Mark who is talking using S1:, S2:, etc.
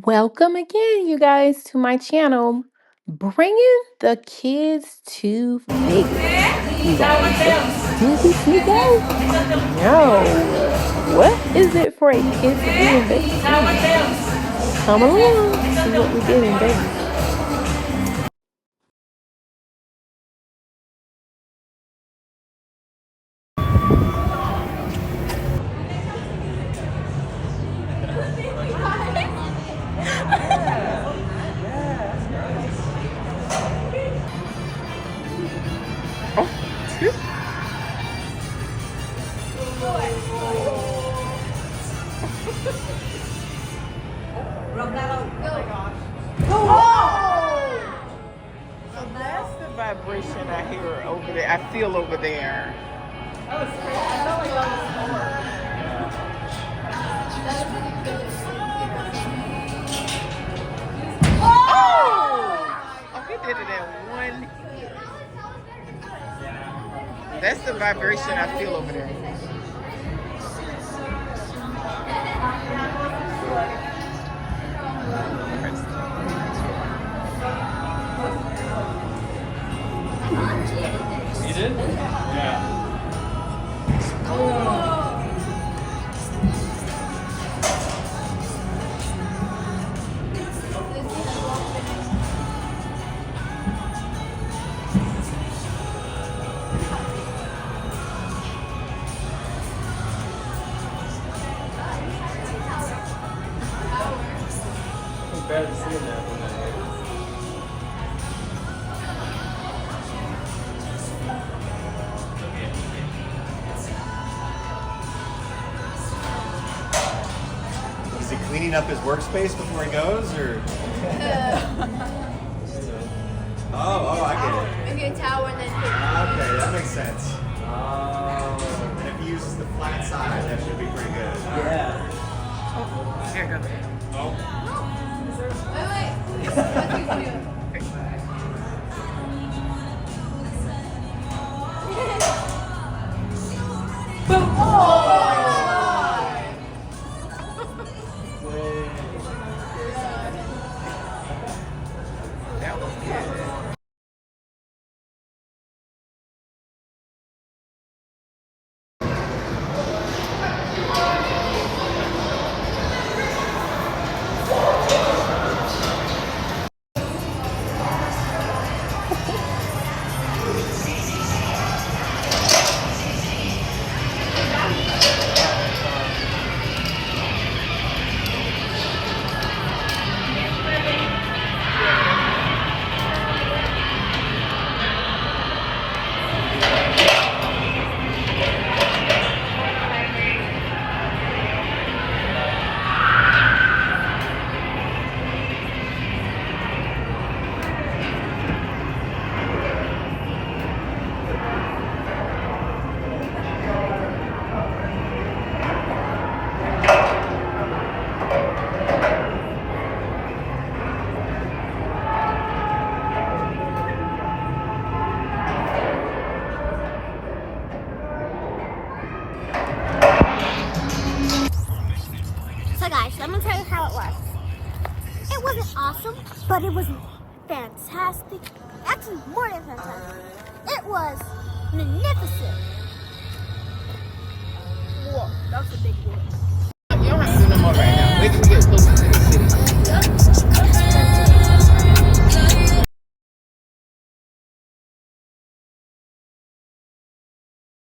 S1: Welcome again, you guys, to my channel, bringing the kids to Vegas. You guys, did we sneak out? No. What is it for a kid to do in Vegas? Come along, see what we did in Vegas.
S2: So that's the vibration I hear over there. I feel over there. Oh, he did it in one. That's the vibration I feel over there.
S3: You did? Yeah. It's bad to see that one.
S4: Is he cleaning up his workspace before he goes, or? Oh, I get it.
S5: Maybe a tower and then
S4: Okay, that makes sense. And if he uses the flat side, that should be pretty good.
S3: Yeah.
S2: Here you go.
S5: wait. What do you do?
S2: That was good.
S5: So guys, I'm gonna tell you how it was. It wasn't awesome, but it was fantastic. Actually, more than fantastic. It was magnificent. Whoa, that was a big word.
S2: You don't have to do no more right now. Wait till we get closer.